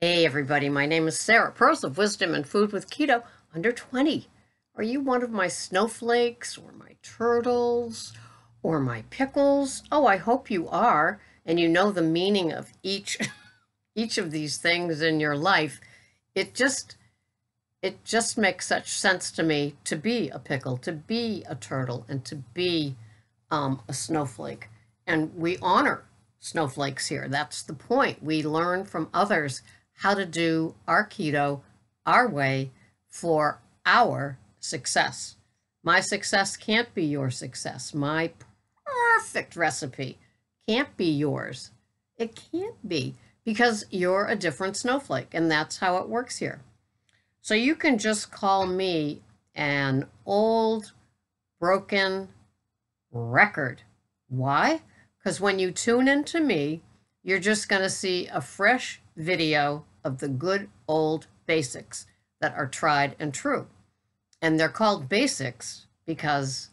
Hey everybody, my name is Sarah, Pearls of Wisdom and Food with Keto, under 20. Are you one of my snowflakes or my turtles or my pickles? Oh, I hope you are, and you know the meaning of each each of these things in your life. It just it just makes such sense to me to be a pickle, to be a turtle, and to be a snowflake. And we honor snowflakes here. That's the point. We learn from others how to do our keto our way for our success. My success can't be your success. My perfect recipe can't be yours. It can't be because you're a different snowflake, and that's how it works here. So you can just call me an old, broken record. Why? Because when you tune into me, you're just going to see a fresh video of the good old basics that are tried and true. And they're called basics because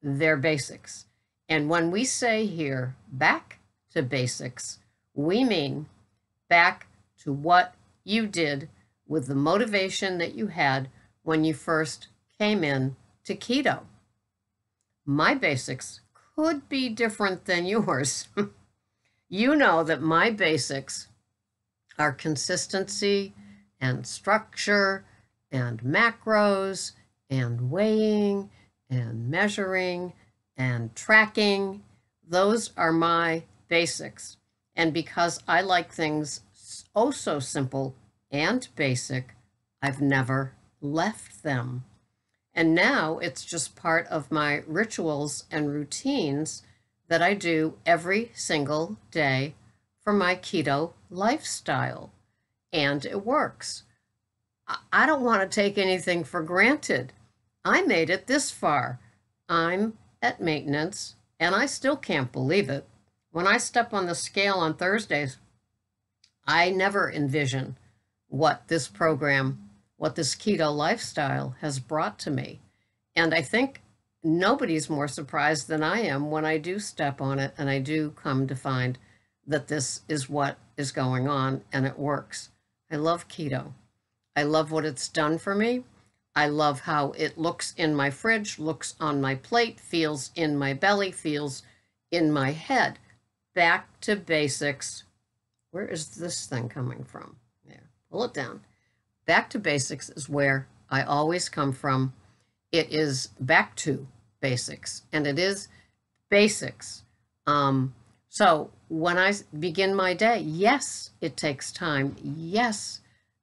they're basics. And when we say here, back to basics, we mean back to what you did with the motivation that you had when you first came in to keto. My basics could be different than yours. You know that my basics are consistency and structure and macros and weighing and measuring and tracking. Those are my basics. And because I like things oh so simple and basic, I've never left them. And now it's just part of my rituals and routines that I do every single day for my keto lifestyle. And it works. I don't want to take anything for granted. I made it this far. I'm at maintenance, and I still can't believe it. When I step on the scale on Thursdays, I never envision what this program, what this keto lifestyle has brought to me. And I think nobody's more surprised than I am when I do step on it and I do come to find that this is what is going on and it works. I love keto. I love what it's done for me. I love how it looks in my fridge, looks on my plate, feels in my belly, feels in my head. Back to basics. Where is this thing coming from? There, pull it down. Back to basics is where I always come from. It is back to basics, and it is basics. So when I begin my day, yes, it takes time. Yes,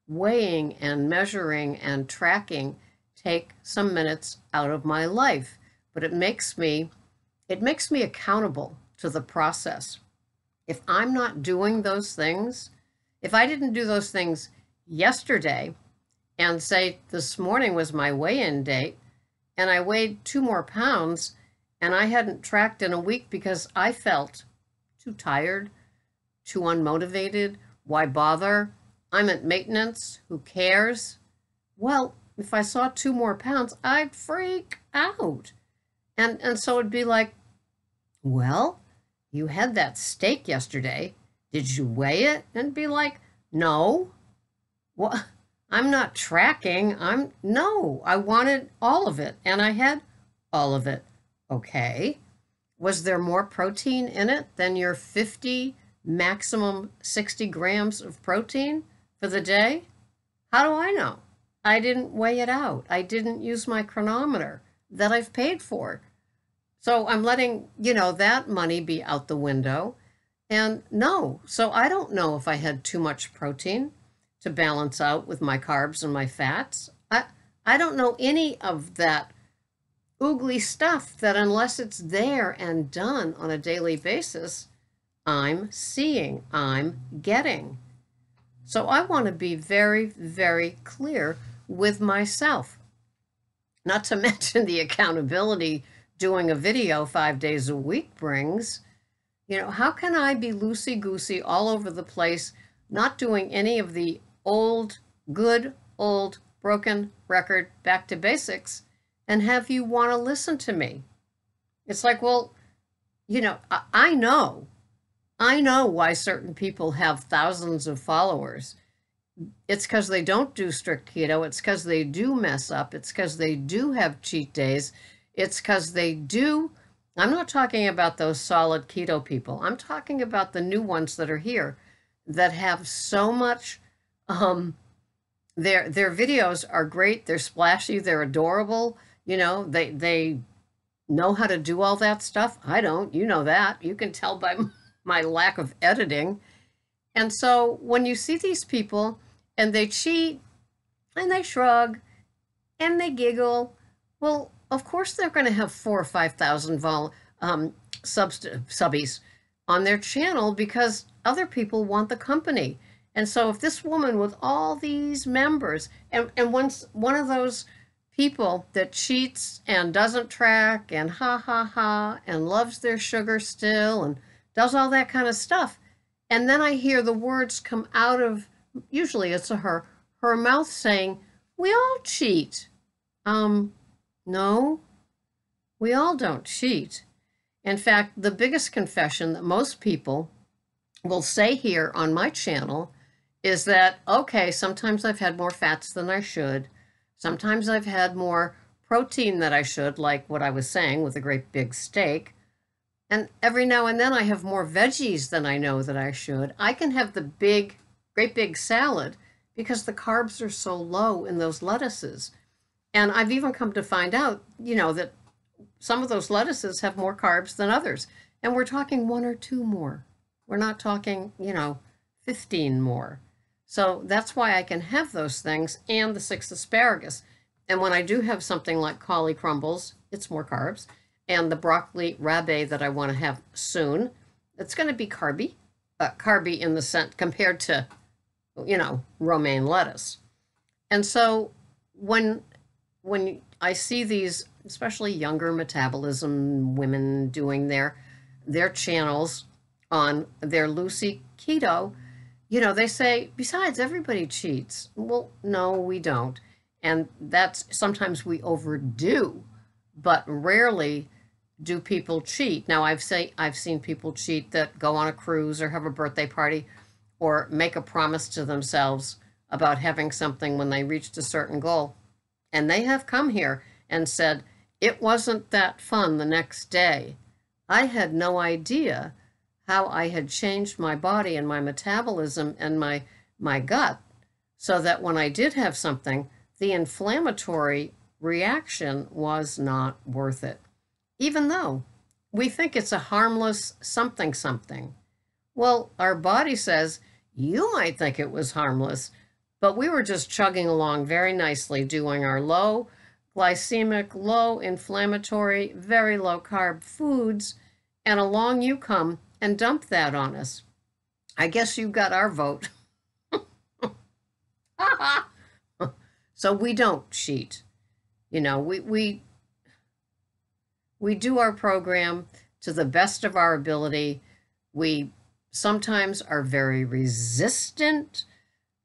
weighing and measuring and tracking take some minutes out of my life, but it makes me accountable to the process. If I'm not doing those things, if I didn't do those things yesterday and say this morning was my weigh-in date and I weighed 2 more pounds and I hadn't tracked in a week because I felt too tired, too unmotivated, why bother? I'm at maintenance, who cares? Well, if I saw 2 more pounds, I'd freak out. And so it'd be like, well, you had that steak yesterday. Did you weigh it? And be like, no. Well, I'm not tracking. No, I wanted all of it and I had all of it. Okay. Was there more protein in it than your 50 maximum 60 grams of protein for the day? How do I know? I didn't weigh it out. I didn't use my chronometer that I've paid for. So I'm letting, that money be out the window. And no, so I don't know if I had too much protein to balance out with my carbs and my fats. I don't know any of that oogly stuff that unless it's there and done on a daily basis, I'm seeing, I'm getting. So I want to be very, very clear with myself. Not to mention the accountability doing a video 5 days a week brings. How can I be loosey-goosey all over the place, not doing any of the good old broken record back to basics, and have you want to listen to me? It's like, well, I know why certain people have thousands of followers It's because they don't do strict keto. It's because they do mess up. It's because they do have cheat days. It's because they do. I'm not talking about those solid keto people. I'm talking about the new ones that are here that have so much. Their videos are great. They're splashy. They're adorable. They know how to do all that stuff. I don't. You know that. You can tell by my lack of editing. And so when you see these people and they cheat and they shrug and they giggle, well, of course they're going to have 4 or 5,000 subbies on their channel because other people want the company. And so if this woman with all these members, and once one of those people that cheats and doesn't track and ha ha ha and loves their sugar still and does all that kind of stuff, and then I hear the words come out of, usually it's her mouth saying, we all cheat. No, we all don't cheat. In fact, the biggest confession that most people will say here on my channel is that, okay, sometimes I've had more fats than I should. Sometimes I've had more protein than I should, like what I was saying with a great big steak. And every now and then I have more veggies than I know that I should. I can have the great big salad because the carbs are so low in those lettuces. And I've even come to find out, that some of those lettuces have more carbs than others. And we're talking 1 or 2 more. We're not talking, 15 more. So that's why I can have those things and the 6 asparagus. And when I do have something like cauli crumbles, it's more carbs. And the broccoli rabe that I want to have soon, it's going to be carby in the sense compared to, romaine lettuce. And so when I see these, especially younger metabolism women doing their channels on their Lucy Keto, they say, besides, everybody cheats. Well, no, we don't. And that's sometimes we overdo, but rarely do people cheat. Now, I've seen people cheat that go on a cruise or have a birthday party or make a promise to themselves about having something when they reached a certain goal. And they have come here and said, it wasn't that fun the next day. I had no idea how I had changed my body and my metabolism and my gut so that when I did have something, the inflammatory reaction was not worth it. Even though we think it's a harmless something something. Well, our body says, you might think it was harmless, but we were just chugging along very nicely, doing our low glycemic, low inflammatory, very low carb foods, and along you come and dump that on us. I guess you got our vote. So we don't cheat. We do our program to the best of our ability. We sometimes are very resistant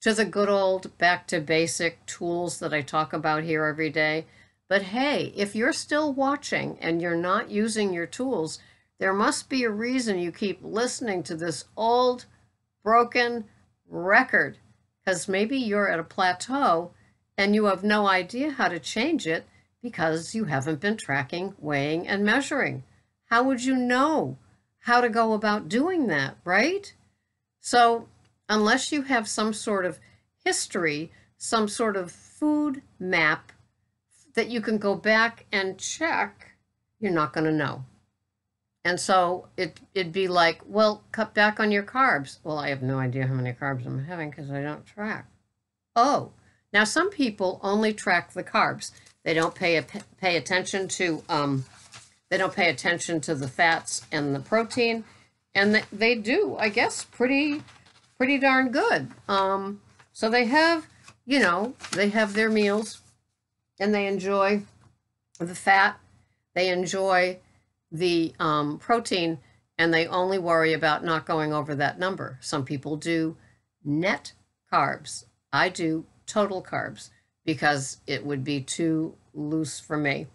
to the good old back to basic tools that I talk about here every day. But hey, if you're still watching and you're not using your tools, there must be a reason you keep listening to this old, broken record, because maybe you're at a plateau and you have no idea how to change it because you haven't been tracking, weighing, and measuring. How would you know how to go about doing that, right? So unless you have some sort of history, some sort of food map that you can go back and check, you're not going to know. And so it'd be like, well, cut back on your carbs. Well, I have no idea how many carbs I'm having because I don't track. Oh, now some people only track the carbs. They don't pay attention to the fats and the protein, and they do, I guess, pretty darn good. So they have, they have their meals, and they enjoy the fat, they enjoy the protein, and they only worry about not going over that number. Some people do net carbs. I do total carbs because it would be too loose for me.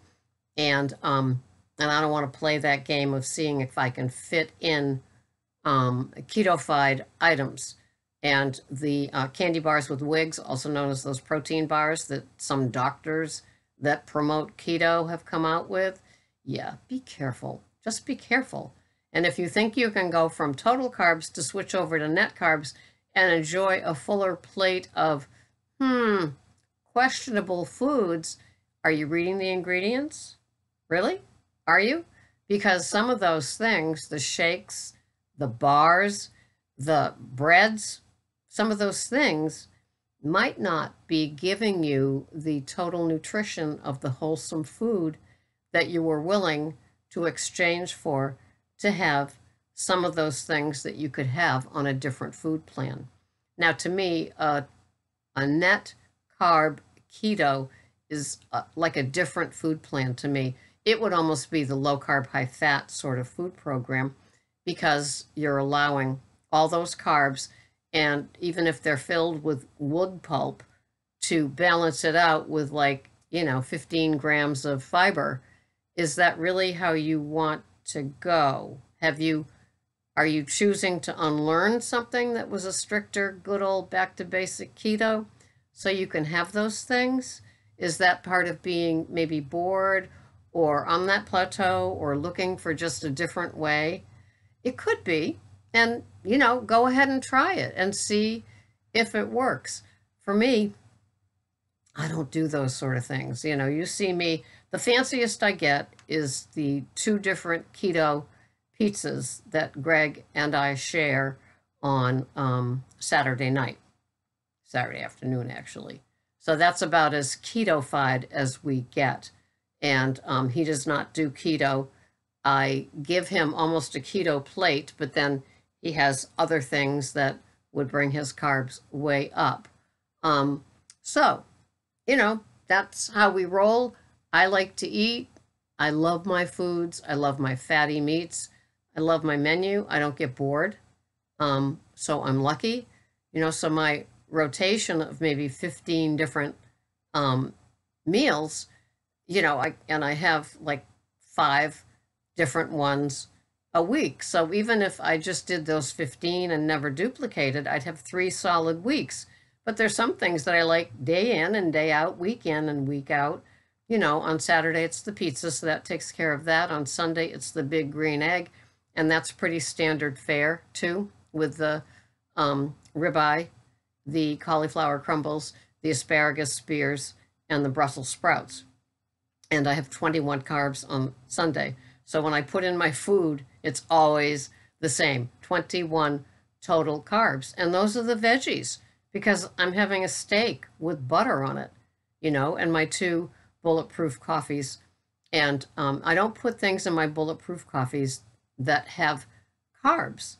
And I don't want to play that game of seeing if I can fit in keto-fied items. And the candy bars with wigs, also known as those protein bars that some doctors that promote keto have come out with. Yeah, be careful. Just be careful. And if you think you can go from total carbs to switch over to net carbs and enjoy a fuller plate of, questionable foods, are you reading the ingredients? Really? Are you? Because some of those things, the shakes, the bars, the breads, some of those things might not be giving you the total nutrition of the wholesome food that you were willing to exchange for to have some of those things that you could have on a different food plan. Now, to me, a net carb keto is like a different food plan to me. It would almost be the low carb, high fat sort of food program because you're allowing all those carbs, and even if they're filled with wood pulp, to balance it out with 15 grams of fiber. Is that really how you want to go? Are you choosing to unlearn something that was a stricter, good old back to basic keto so you can have those things? Is that part of being maybe bored or on that plateau or looking for just a different way? It could be. And, go ahead and try it and see if it works. For me, I don't do those sort of things. You see me, the fanciest I get is the 2 different keto pizzas that Greg and I share on Saturday afternoon, actually. So that's about as keto-fied as we get. And he does not do keto. I give him almost a keto plate, but then he has other things that would bring his carbs way up. So, that's how we roll. I like to eat. I love my foods. I love my fatty meats. I love my menu. I don't get bored. So I'm lucky. So my rotation of maybe 15 different meals, I have like 5 different ones a week. So even if I just did those 15 and never duplicated, I'd have 3 solid weeks. But there's some things that I like day in and day out, week in and week out. On Saturday it's the pizza, so that takes care of that. On Sunday it's the big green egg, and that's pretty standard fare too, with the ribeye, the cauliflower crumbles, the asparagus spears, and the Brussels sprouts. And I have 21 carbs on Sunday. So when I put in my food, it's always the same, 21 total carbs. And those are the veggies, because I'm having a steak with butter on it, and my 2 bulletproof coffees. And I don't put things in my bulletproof coffees that have carbs.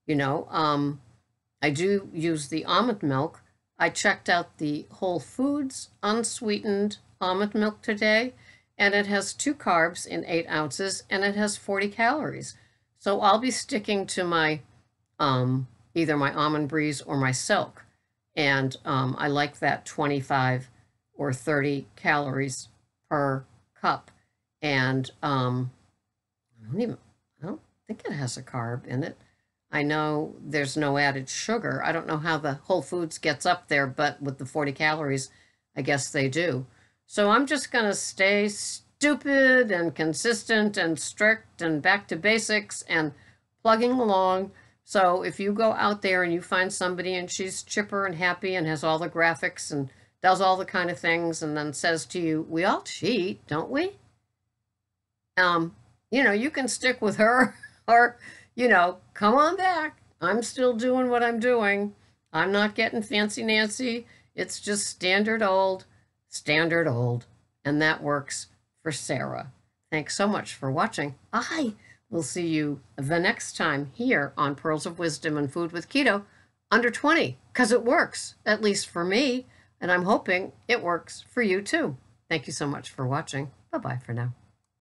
I do use the almond milk. I checked out the Whole Foods unsweetened almond milk today, and it has 2 carbs in 8 ounces, and it has 40 calories. So I'll be sticking to my either my Almond Breeze or my Silk. And I like that 25 or 30 calories per cup. And I don't think it has a carb in it. I know there's no added sugar. I don't know how the Whole Foods gets up there, but with the 40 calories, I guess they do. So I'm just going to stay stupid and consistent and strict and back to basics and plugging along. So if you go out there and you find somebody and she's chipper and happy and has all the graphics and does all the kind of things and then says to you, we all cheat, don't we? You can stick with her or, come on back. I'm still doing what I'm doing. I'm not getting fancy Nancy. It's just standard old. And that works for Sarah. Thanks so much for watching. I will see you the next time here on Pearls of Wisdom and Food with Keto under 20, because it works, at least for me, and I'm hoping it works for you too. Thank you so much for watching. Bye-bye for now.